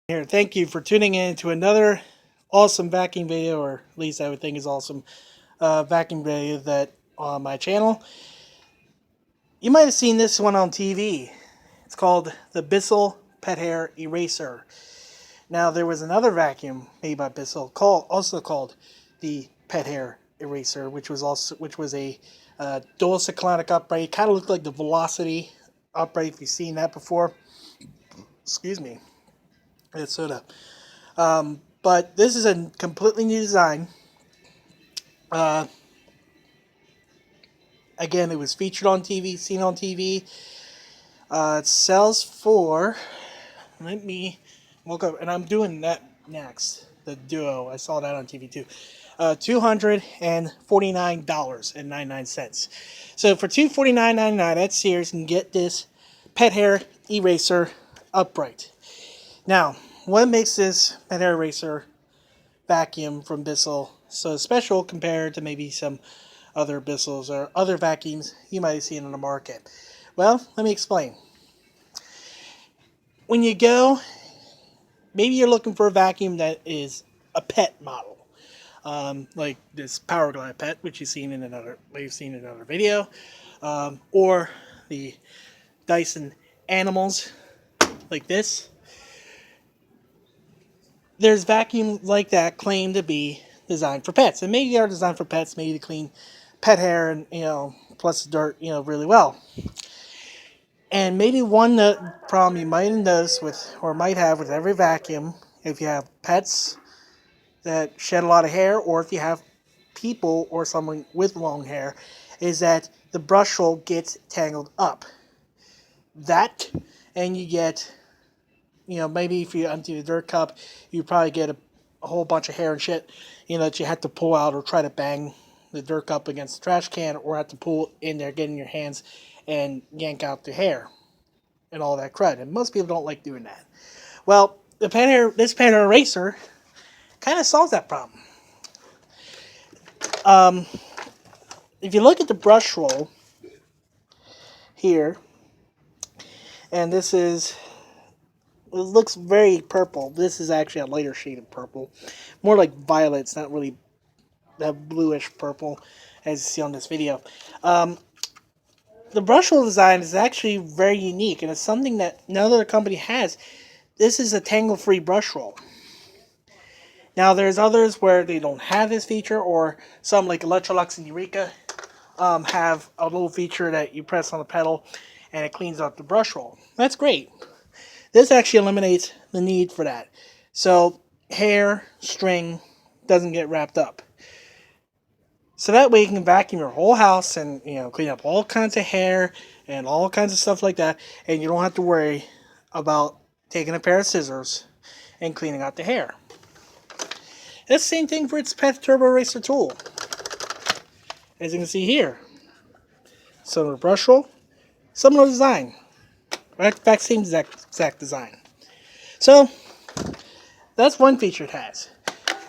Here, thank you for tuning in to another awesome vacuum video, or at least I would think is awesome vacuum video that on my channel. You might have seen this one on TV. It's called the Bissell Pet Hair Eraser. Now there was another vacuum made by Bissell also called the Pet Hair Eraser, which was a dual cyclonic upright. It kind of looked like the Velocity upright if you've seen that before. Excuse me. It's soda. But this is a completely new design. Uh, Again, it was featured on TV, seen on TV. It sells for, let me look up, and I'm doing that next. The Duo, I saw that on TV too. $249.99. So for $249.99 at Sears, you can get this pet hair eraser upright. Now, what makes this pet hair eraser vacuum from Bissell so special compared to maybe some other Bissells or other vacuums you might have seen on the market? Well, let me explain. When you go, maybe you're looking for a vacuum that is a pet model, like this Power Glide Pet, which we've seen in another video, or the Dyson Animals, like this. There's vacuums like that claim to be designed for pets, and maybe they are designed for pets, maybe to clean pet hair and plus dirt really well. And maybe one problem you might notice with, or might have with every vacuum, if you have pets that shed a lot of hair, or if you have people or someone with long hair, is that the brush hole gets tangled up. That, and you get, maybe if you empty the dirt cup, you probably get a whole bunch of hair and shit, that you have to pull out or try to bang the dirt cup against the trash can, or have to pull in there, get in your hands, and yank out the hair and all that crud. And most people don't like doing that. Well, this pet hair eraser kind of solves that problem. If you look at the brush roll here, and it looks very purple. This is actually a lighter shade of purple, more like violet. It's not really that bluish purple as you see on this video. The brush roll design is actually very unique, and it's something that no other company has. This is a tangle-free brush roll. Now, there's others where they don't have this feature, or some like Electrolux and Eureka have a little feature that you press on the pedal and it cleans up the brush roll. That's great. This actually eliminates the need for that. So hair, string doesn't get wrapped up. So that way you can vacuum your whole house and clean up all kinds of hair and all kinds of stuff like that, and you don't have to worry about taking a pair of scissors and cleaning out the hair. That's the same thing for its Pet Turbo Eraser tool. As you can see here, similar brush roll, similar design. In fact, same exact design. So that's one feature it has.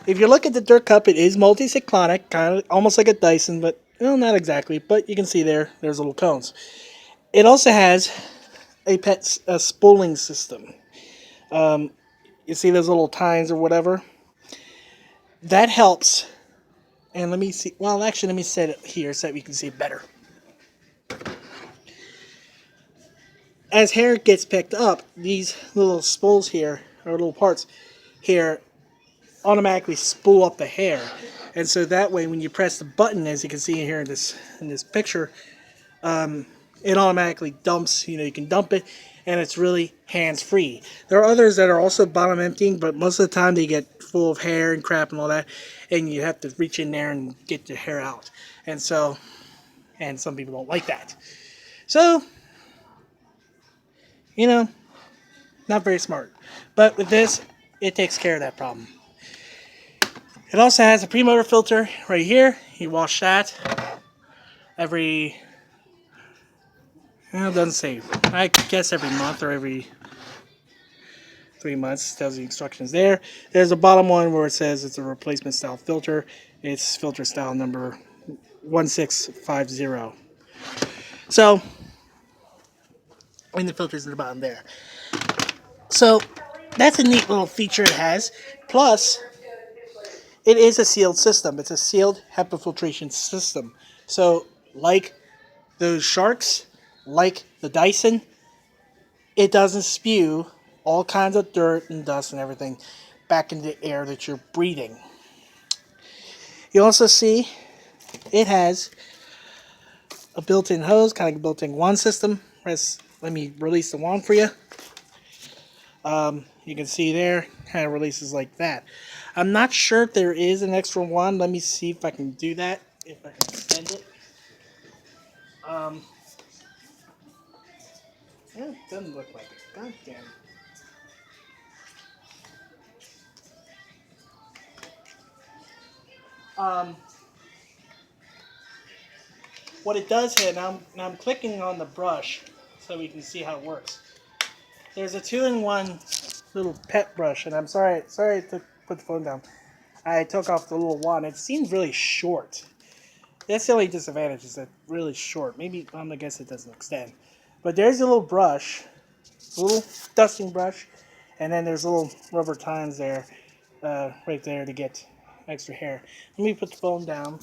If you look at the dirt cup, it is multi-cyclonic, kind of almost like a Dyson, but not exactly. But you can see there's little cones. It also has a spooling system. You see those little tines or whatever? That helps. And let me see. Well, actually, let me set it here so that we can see it better. As hair gets picked up, these little spools here, or little parts here, automatically spool up the hair. And so that way, when you press the button, as you can see here in this picture, it automatically dumps. You can dump it, and it's really hands-free. There are others that are also bottom emptying, but most of the time they get full of hair and crap and all that, and you have to reach in there and get the hair out. And some people don't like that. So, not very smart. But with this, it takes care of that problem. It also has a pre-motor filter right here. You wash that every, it doesn't say, I guess every month or every 3 months. It tells the instructions there. There's a bottom one where it says it's a replacement style filter. It's filter style number 1650. So, and the filter's at the bottom there. So, that's a neat little feature it has. Plus, it is a sealed system. It's a sealed HEPA filtration system. So, like those sharks, like the Dyson, it doesn't spew all kinds of dirt and dust and everything back into the air that you're breathing. You also see it has a built-in hose, kind of like a built-in wand system. Let me release the wand for you. You can see there, kind of releases like that. I'm not sure if there is an extra wand. Let me see if I can do that, if I can extend it. Yeah, it doesn't look like it. God damn. What it does here, now I'm clicking on the brush so we can see how it works. There's a 2-in-1 little pet brush, and I'm sorry to put the phone down. I took off the little wand. It seems really short. That's the only disadvantage, is that it's really short. Maybe, I guess it doesn't extend. But there's a little brush, a little dusting brush, and then there's little rubber tines there, right there to get extra hair. Let me put the phone down.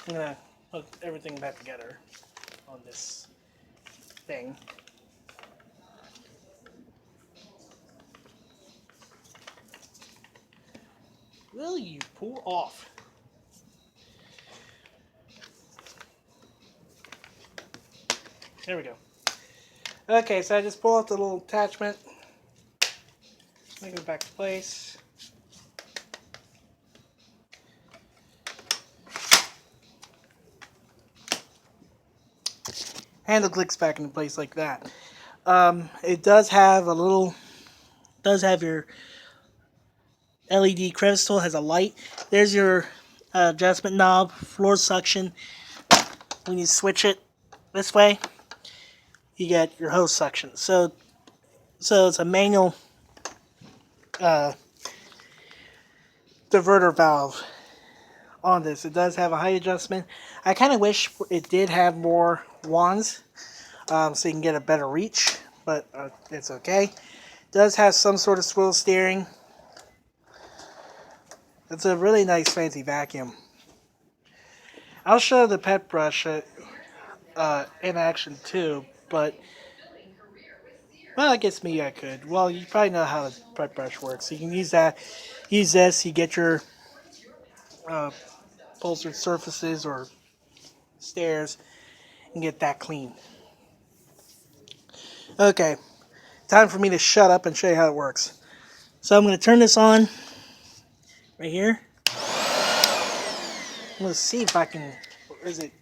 I'm going to put everything back together on this thing. Will you pull off? There we go. Okay, so I just pull out the little attachment. Make it back to place. Handle clicks back into place like that. It does have your LED crevice tool, has a light. There's your adjustment knob, floor suction. When you switch it this way, you get your hose suction. So it's a manual diverter valve on this. It does have a height adjustment. I kind of wish it did have more wands, so you can get a better reach, but it's okay. It does have some sort of swivel steering. It's a really nice fancy vacuum. I'll show the pet brush in action too, but well, I guess maybe I could. Well, you probably know how the pet brush works. So you can use that. Use this. You get your upholstered surfaces or stairs and get that clean. Okay, time for me to shut up and show you how it works. So I'm going to turn this on right here. I'm going to see if I can. Where is it?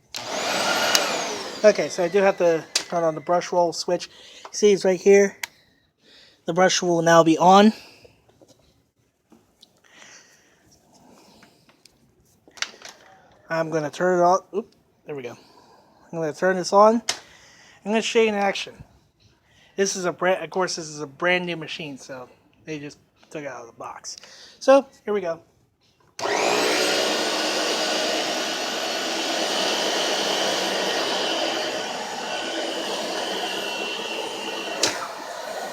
Okay, so I do have to turn on the brush roll switch. See, it's right here. The brush will now be on. I'm going to turn it on. Oop, there we go. I'm going to turn this on. I'm going to show you in action. This is of course, this is a brand new machine, so they just took it out of the box. So here we go.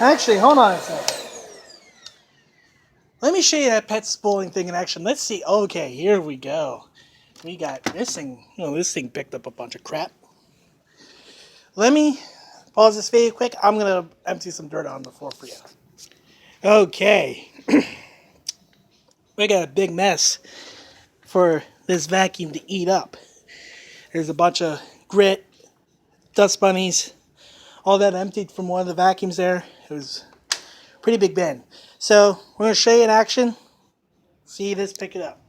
Actually, hold on a second. Let me show you that pet spooling thing in action. Let's see. Okay, here we go. We got this thing. This thing picked up a bunch of crap. Let me pause this video quick. I'm going to empty some dirt on the floor for you. Okay. We got a big mess for this vacuum to eat up. There's a bunch of grit, dust bunnies, all that emptied from one of the vacuums there. It was a pretty big bin. So we're going to show you in action. See this pick it up.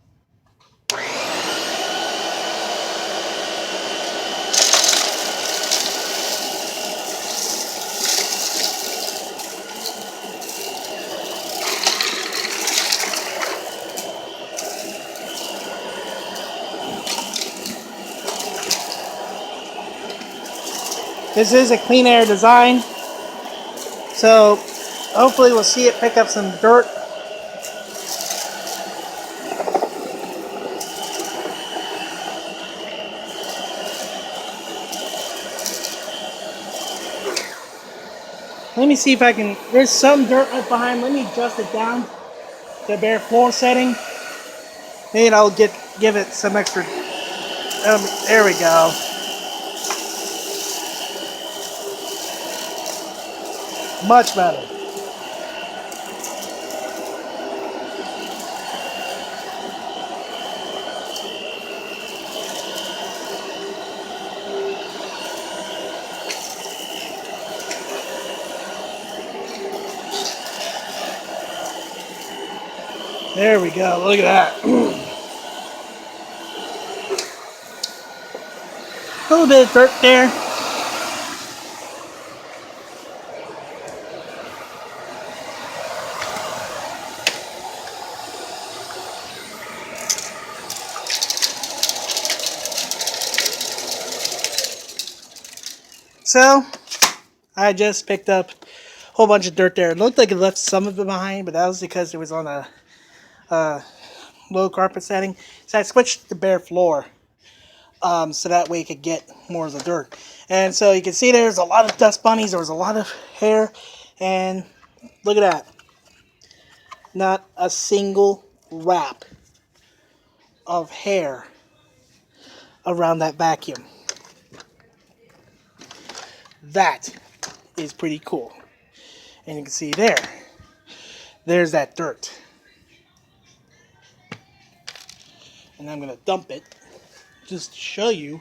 This is a clean air design, so hopefully we'll see it pick up some dirt. Let Let me see if I can. There's some dirt right behind. Let me adjust it down to bare floor setting. Maybe I'll give it some extra. There we go. Much better. There we go. Look at that. A little bit of dirt there. So, I just picked up a whole bunch of dirt there. It looked like it left some of it behind, but that was because it was on a low carpet setting. So I switched to bare floor, so that way you could get more of the dirt. And so you can see there's a lot of dust bunnies. There was a lot of hair, and look at that. Not a single wrap of hair around that vacuum. That is pretty cool. And you can see there's that dirt. And I'm going to dump it just to show you.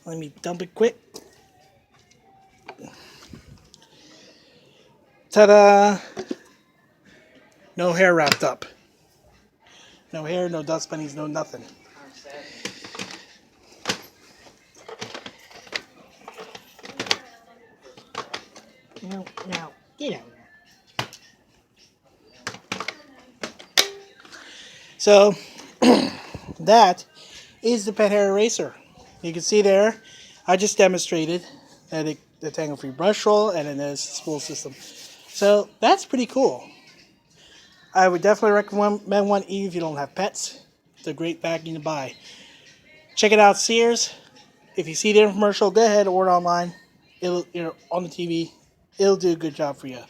Let me dump it quick. Ta-da! No hair wrapped up. No hair, no dust bunnies, no nothing. Now, get out there. So, that is the pet hair eraser. You can see there, I just demonstrated that the tangle-free brush roll and then there's spool system. So, that's pretty cool. I would definitely recommend one even if you don't have pets. It's a great vacuum to buy. Check it out, Sears. If you see the infomercial, go ahead and order online. It'll, on the TV. It'll do a good job for you.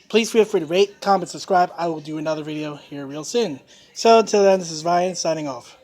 Please feel free to rate, comment, subscribe. I will do another video here real soon. So until then, this is Ryan signing off.